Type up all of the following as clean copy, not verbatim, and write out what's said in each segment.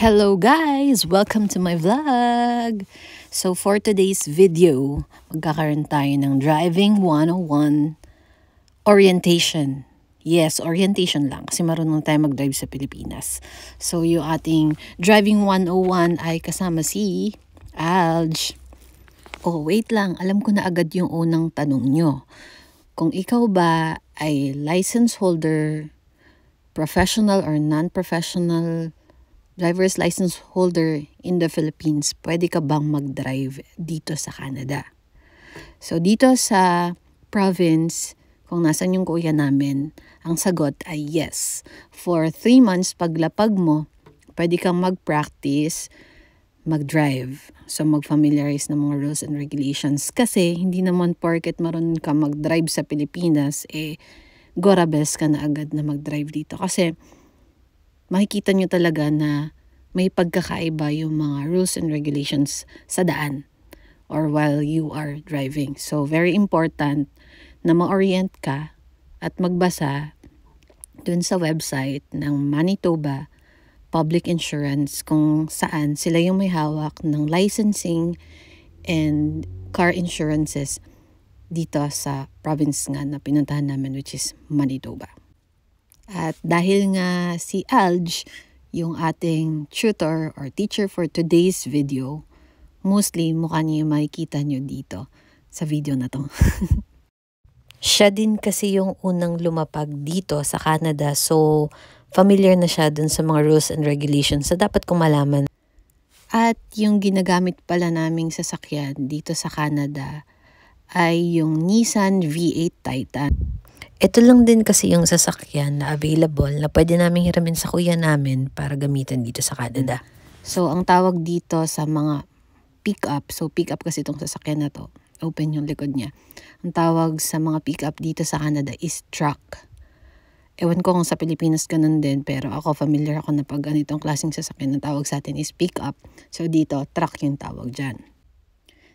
Hello guys! Welcome to my vlog! So for today's video, magkakaroon tayo ng Driving 101 orientation. Yes, orientation lang kasi marunong tayo mag-drive sa Pilipinas. So yung ating Driving 101 ay kasama si Alj. Oh, wait lang. Alam ko na agad yung unang tanong nyo. Kung ikaw ba ay license holder, professional or non-professional driver's license holder in the Philippines, pwede ka bang mag-drive dito sa Canada? So dito sa province, kung nasan yung kuya namin, ang sagot ay yes. For 3 months paglapag mo, pwede kang mag-practice, mag-drive. So mag-familiarize ng mga rules and regulations. Kasi hindi naman porket marunong ka mag-drive sa Pilipinas, gorabes ka na agad na mag-drive dito. Kasi makikita nyo talaga na may pagkakaiba yung mga rules and regulations sa daan or while you are driving. So, very important na ma-orient ka at magbasa dun sa website ng Manitoba Public Insurance kung saan sila yung may hawak ng licensing and car insurances dito sa province nga na pinuntahan namin, which is Manitoba. At dahil nga si Alj, yung ating tutor or teacher for today's video, mostly mukha niyo yung makikita nyo dito sa video na to. Siya din kasi yung unang lumapag dito sa Canada, so familiar na siya dun sa mga rules and regulations, so dapat kong malaman. At yung ginagamit pala naming sasakyan dito sa Canada ay yung Nissan V8 Titan. Ito lang din kasi yung sasakyan na available na pwede namin hiramin sa kuya namin para gamitin dito sa Canada. So, ang tawag dito sa mga pick-up, so pick-up kasi itong sasakyan na to, open yung likod niya. Ang tawag sa mga pick-up dito sa Canada is truck. Ewan ko kung sa Pilipinas ganun din, pero ako familiar ako na pag ganitong klaseng sasakyan na tawag sa atin is pick-up. So, dito, truck yung tawag dyan.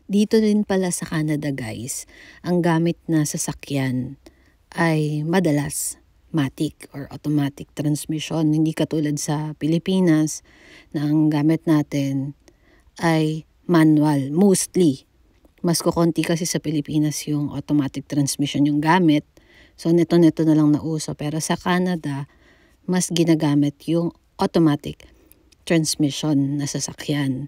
Dito din pala sa Canada, guys, ang gamit na sasakyan ay madalas matic or automatic transmission. Hindi katulad sa Pilipinas na ang gamit natin ay manual, mostly. Mas kukonti kasi sa Pilipinas yung automatic transmission yung gamit. So neto na lang nauso. Pero sa Canada, mas ginagamit yung automatic transmission na sasakyan.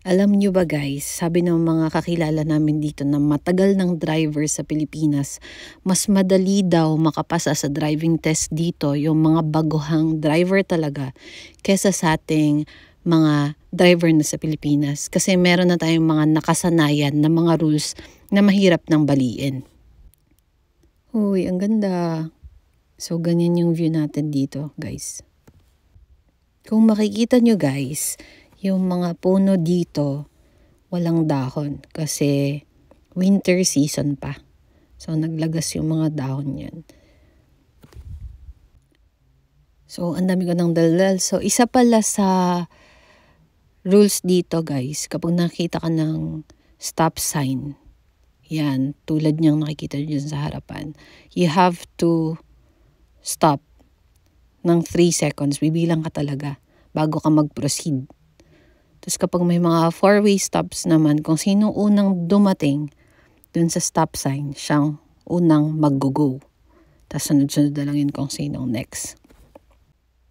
Alam nyo ba guys, sabi ng mga kakilala namin dito na matagal ng driver sa Pilipinas, mas madali daw makapasa sa driving test dito yung mga baguhang driver talaga kesa sa ating mga driver na sa Pilipinas. Kasi meron na tayong mga nakasanayan na mga rules na mahirap nang baliin. Uy, ang ganda. So, ganyan yung view natin dito guys. Kung makikita nyo guys, yung mga puno dito, walang dahon kasi winter season pa. So, naglagas yung mga dahon yan. So, ang dami ko ng daldal. So, isa pala sa rules dito, guys, kapag nakita ka ng stop sign, yan, tulad niyang nakikita dyan sa harapan, you have to stop ng 3 seconds. Bibilang ka talaga bago ka mag-proceed. Tapos kapag may mga 4-way stops naman, kung sino unang dumating dun sa stop sign, siyang unang mag-go. Tapos sunod-sunod na lang yun kung sinong next.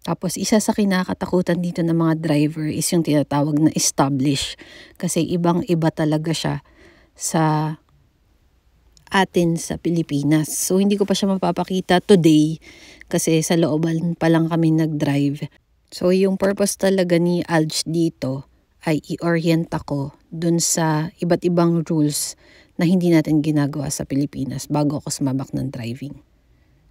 Tapos isa sa kinakatakutan dito ng mga driver is yung tinatawag na establish. Kasi ibang-iba talaga siya sa atin sa Pilipinas. So hindi ko pa siya mapapakita today kasi sa looban pa lang kami nag-drive. So yung purpose talaga ni Alj dito ay i-orient ako dun sa iba't ibang rules na hindi natin ginagawa sa Pilipinas bago ako sumabak ng driving.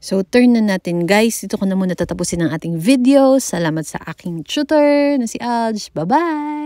So turn na natin guys, dito ko na muna tatapusin ang ating video. Salamat sa aking tutor na si Alj. Bye-bye!